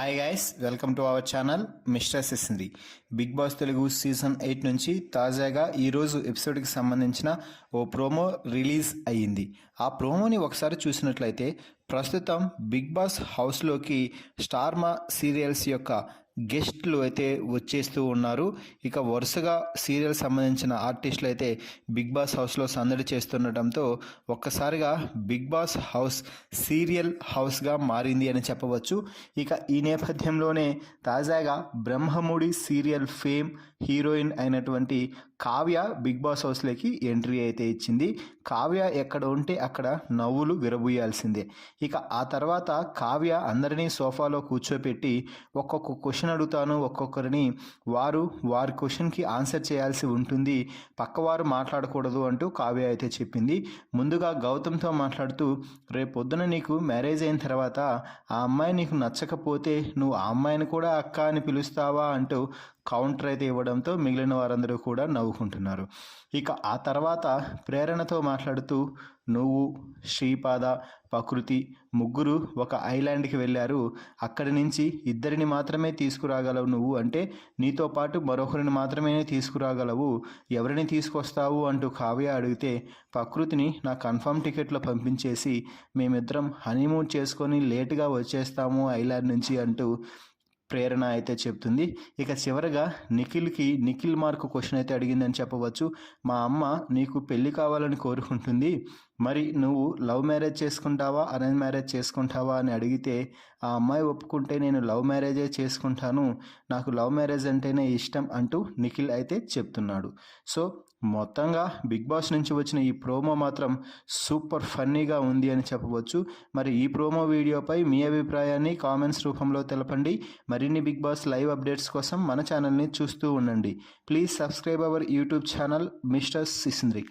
Hi guys, welcome to our channel mister Sisindri. Bigg Boss Telugu season 8 నుంచి తాజాగా ఈరోజు ఎపిసోడ్కి సంబంధించిన ఓ ప్రోమో రిలీజ్ అయ్యింది. ఆ ప్రోమోని ఒకసారి చూసినట్లయితే ప్రస్తుతం బిగ్ బాస్ హౌస్లోకి స్టార్మా సీరియల్స్ యొక్క గెస్ట్లు అయితే వచ్చేస్తూ ఉన్నారు. ఇక వరుసగా సీరియల్ సంబంధించిన ఆర్టిస్టులు అయితే బిగ్ బాస్ హౌస్లో సందడి చేస్తుండటంతో ఒక్కసారిగా బిగ్ బాస్ హౌస్ సీరియల్ హౌస్గా మారింది అని చెప్పవచ్చు. ఇక ఈ నేపథ్యంలోనే తాజాగా బ్రహ్మముడి సీరియల్ ఫేమ్ హీరోయిన్ అయినటువంటి కావ్య బిగ్ బాస్ హౌస్లోకి ఎంట్రీ అయితే ఇచ్చింది. కావ్య ఎక్కడ ఉంటే అక్కడ నవ్వులు విరబూయాల్సిందే. ఇక ఆ తర్వాత కావ్య అందరినీ సోఫాలో కూర్చోపెట్టి ఒక్కొక్క క్వశ్చన్ అడుగుతాను, ఒక్కొక్కరిని వారి క్వశ్చన్కి ఆన్సర్ చేయాల్సి ఉంటుంది, పక్కవారు మాట్లాడకూడదు అంటూ కావ్య అయితే చెప్పింది. ముందుగా గౌతమ్తో మాట్లాడుతూ, రేపు పొద్దున నీకు మ్యారేజ్ అయిన తర్వాత ఆ అమ్మాయి నీకు నచ్చకపోతే నువ్వు ఆ అమ్మాయిని కూడా అక్క అని పిలుస్తావా అంటూ కౌంటర్ అయితే ఇవ్వడంతో మిగిలిన వారందరూ కూడా నవ్వుకుంటున్నారు. ఇక ఆ తర్వాత ప్రేరణతో మాట్లాడుతూ, నువ్వు శ్రీపాద ప్రకృతి ముగ్గురు ఒక ఐలాండ్కి వెళ్ళారు, అక్కడి నుంచి ఇద్దరిని మాత్రమే తీసుకురాగలవు నువ్వు, అంటే నీతో పాటు మరొకరిని మాత్రమే తీసుకురాగలవు, ఎవరిని తీసుకొస్తావు అంటూ కావ్య అడిగితే ప్రకృతిని నా కన్ఫర్మ్ టికెట్లో పంపించేసి మేమిద్దరం హనీమూన్ చేసుకొని లేటుగా వచ్చేస్తాము ఐలాండ్ నుంచి అంటూ ప్రేరణ అయితే చెప్తుంది. ఇక చివరగా నిఖిల్ మార్క్ క్వశ్చన్ అయితే అడిగిందని చెప్పవచ్చు. మా అమ్మ నీకు పెళ్లి కావాలని కోరుకుంటుంది, మరి నువ్వు లవ్ మ్యారేజ్ చేసుకుంటావా అరేంజ్ మ్యారేజ్ చేసుకుంటావా అని అడిగితే ఆ అమ్మాయి ఒప్పుకుంటే నేను లవ్ మ్యారేజే చేసుకుంటాను, నాకు లవ్ మ్యారేజ్ అంటేనే ఇష్టం అంటూ నిఖిల్ అయితే చెప్తున్నాడు. సో మొత్తంగా బిగ్ బాస్ నుంచి వచ్చిన ఈ ప్రోమో మాత్రం సూపర్ ఫన్నీగా ఉంది అని చెప్పవచ్చు. మరి ఈ ప్రోమో వీడియోపై మీ అభిప్రాయాన్ని కామెంట్స్ రూపంలో తెలపండి. మరిన్ని బిగ్ బాస్ లైవ్ అప్డేట్స్ కోసం మన ఛానల్ని చూస్తూ ఉండండి. Please subscribe our YouTube channel mister సిసింద్రి.